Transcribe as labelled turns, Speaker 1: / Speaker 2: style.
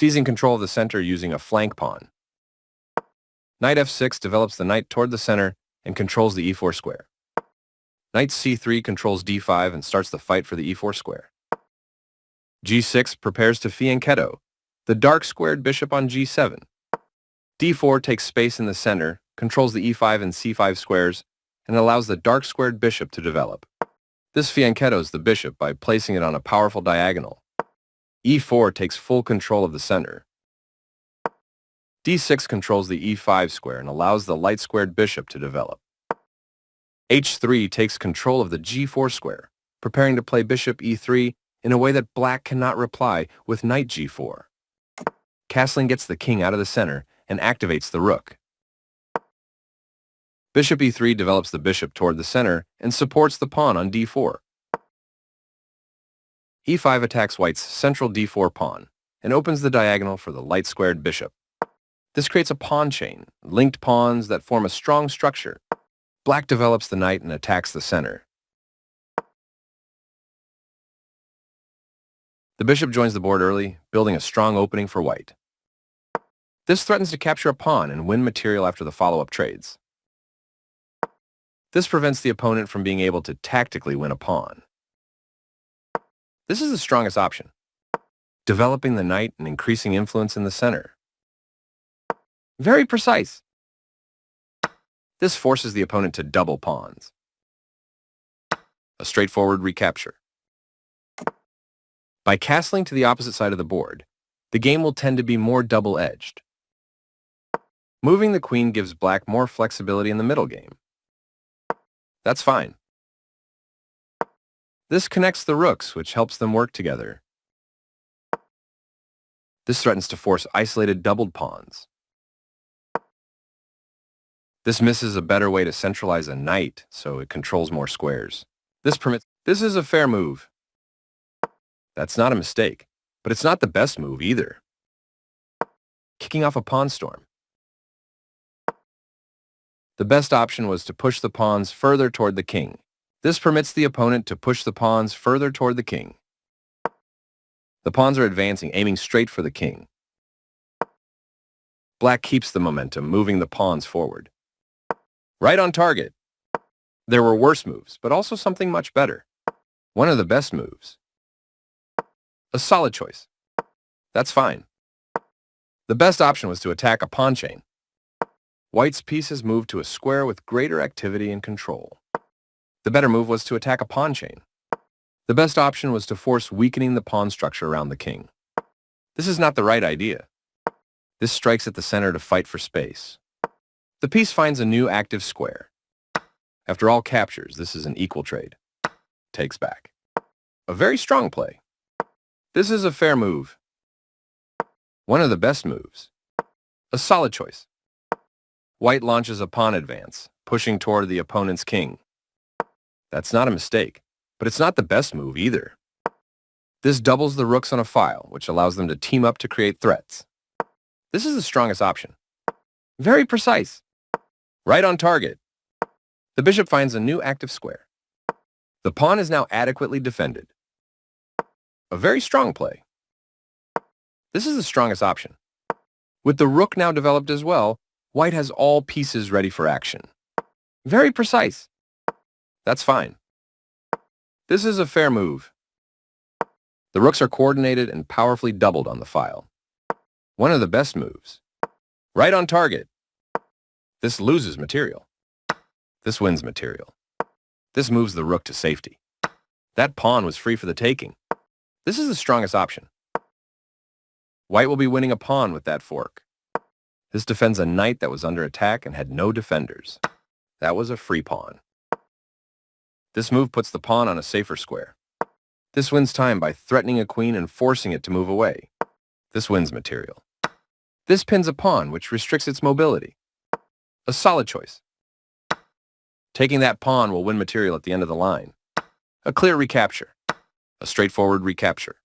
Speaker 1: seizing control of the center using a flank pawn. Knight f6 develops the knight toward the center and controls the e4 square. Knight c3 controls d5 and starts the fight for the e4 square. g6 prepares to fianchetto, the dark squared bishop on g7. d4 takes space in the center, controls the e5 and c5 squares, and allows the dark squared bishop to develop. This fianchettos the bishop by placing it on a powerful diagonal. e4 takes full control of the center. d6 controls the e5 square and allows the light-squared bishop to develop. h3 takes control of the g4 square, preparing to play bishop e3 in a way that black cannot reply with knight g4. Castling gets the king out of the center and activates the rook. Bishop e3 develops the bishop toward the center and supports the pawn on d4. e5 attacks white's central d4 pawn and opens the diagonal for the light-squared bishop. This creates a pawn chain, linked pawns that form a strong structure. Black develops the knight and attacks the center. The bishop joins the board early, building a strong opening for white. This threatens to capture a pawn and win material after the follow-up trades. This prevents the opponent from being able to tactically win a pawn. This is the strongest option, developing the knight and increasing influence in the center. Very precise. This forces the opponent to double pawns. A straightforward recapture. By castling to the opposite side of the board, the game will tend to be more double-edged. Moving the queen gives black more flexibility in the middle game. That's fine. This connects the rooks, which helps them work together. This threatens to force isolated doubled pawns. This misses a better way to centralize a knight, so it controls more squares. This is a fair move. That's not a mistake, but it's not the best move either. Kicking off a pawn storm. The best option was to push the pawns further toward the king. This permits the opponent to push the pawns further toward the king. The pawns are advancing, aiming straight for the king. Black keeps the momentum, moving the pawns forward. Right on target. There were worse moves, but also something much better. One of the best moves. A solid choice. That's fine. The best option was to attack a pawn chain. White's pieces moved to a square with greater activity and control. The better move was to attack a pawn chain. The best option was to force weakening the pawn structure around the king. This is not the right idea. This strikes at the center to fight for space. The piece finds a new active square. After all captures, this is an equal trade. Takes back. A very strong play. This is a fair move. One of the best moves. A solid choice. White launches a pawn advance, pushing toward the opponent's king. That's not a mistake, but it's not the best move either. This doubles the rooks on a file, which allows them to team up to create threats. This is the strongest option. Very precise. Right on target. The bishop finds a new active square. The pawn is now adequately defended. A very strong play. This is the strongest option. With the rook now developed as well, white has all pieces ready for action. Very precise. That's fine. This is a fair move. The rooks are coordinated and powerfully doubled on the file. One of the best moves. Right on target. This loses material. This wins material. This moves the rook to safety. That pawn was free for the taking. This is the strongest option. White will be winning a pawn with that fork. This defends a knight that was under attack and had no defenders. That was a free pawn. This move puts the pawn on a safer square. This wins time by threatening a queen and forcing it to move away. This wins material. This pins a pawn, which restricts its mobility. A solid choice. Taking that pawn will win material at the end of the line. A clear recapture. A straightforward recapture.